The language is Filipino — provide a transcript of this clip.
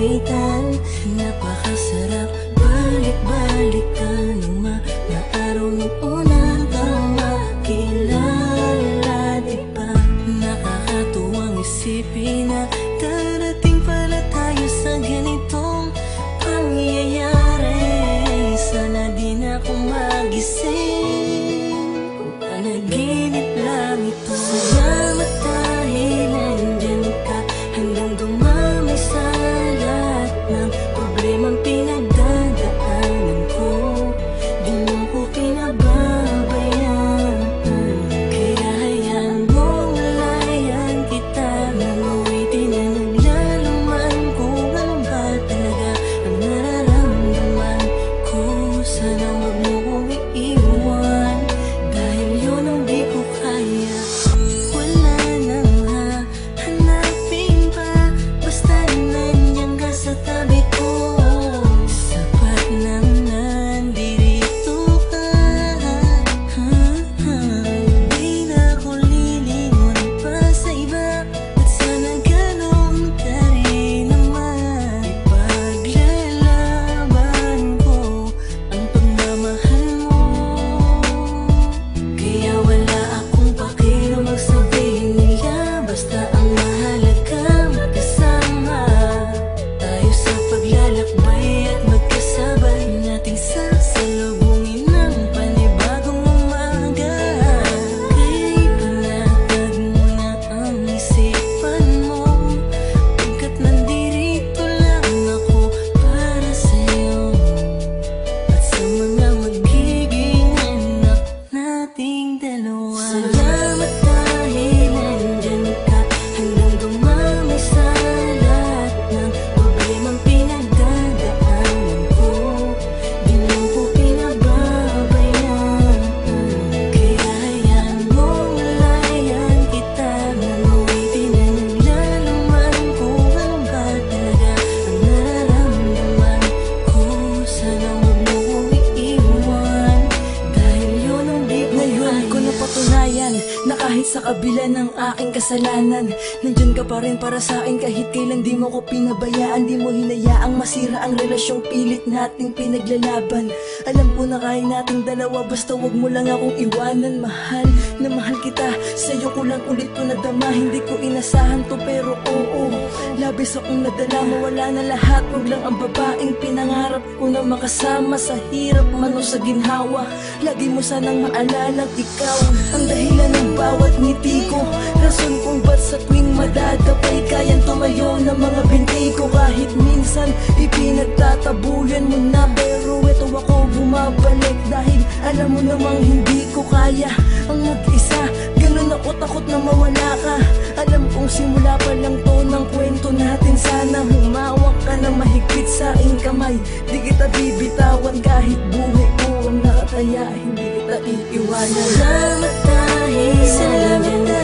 kawitan. Napakasarap balik-balikan ng mga araw ng una kang makilala, diba? Nakakatuwang isipin na darating pala tayo sa ganitong pangyayari. Sana di na ako magising kung panaginip lang ito. Salamat dahil nandyan ka hanggang dumami sa lahat ng problemang pinagdadaanan ko. Di mo ko pinababayaan, kaya hayaan mong lalayan kita ng awitin na naglalaman kung ano ba talaga ang nararamdaman ko. Sana huwag mo kong iiwan dahil yun ang di ko kaya. Wala nang hahanapin pa, basta nandiyan ka sa tabi ko. Sapat nang nandito ka. Di na ako lilingon pa sa iba, at sana ganun ka rin naman. Ipaglalaban ko ang pagmamahal mo, kaya wala akong pakialam magsabihin nila. Basta ang mahalaga magkasama tayo sa paglalakbay at magkasabay nating sasalubungin ng panibagong umaga. Kaya ipanatag mo na ang isipan mo, pagkat nandirito lang ako para sa'yo at sa mga magiging anak nating dalawa. Salamat dahil nandyan ka hanggang dumami sa lahat ng problemang pinagdadaanan ko. Di mo ko pinababayaan, kaya hayaan mong lalayan kita ng awitin na naglalaman kung ano ba talaga ang nararamdaman ko. Sana huwag mo kong iiwan dahil yun ang di ko Ngayon ko kaya. napatunayan na kahit sa kabila ng aking kasalanan, nandyan ka pa rin para sa akin. Kahit kailan di mo ko pinabayaan, di mo hinayaang masira ang relasyong pilit nating pinaglalaban. Alam ko na kaya nating dalawa, basta wag mo lang akong iwanan. Mahal na mahal kita, sa'yo ko lang ulit ko nadama. Hindi ko inasahan to pero oo, labis akong nadala. Mawala na lahat, wag lang ang babaeng pinangarap ko na makasama sa hirap man o sa ginhawa. Lagi mo sanang maalalang ikaw ang dahilan ng bawat ngiti ko, rason kung ba't sa tuwing madadapay kayang tumayo ng mga binti ko. Kahit minsan ipinagtatabuyan mo na, pero eto ako bumabalik dahil alam mo namang hindi ko kaya ang mag-isa. Ganun ako takot na mawala ka. Alam kong simula pa lang to ng kwento natin. Sana humawak ka na mahigpit sa aking kamay. Di kita bibitawan kahit buhay ko ang nakataya, hindi kita iiwanan. Salamat dahil nandyan ka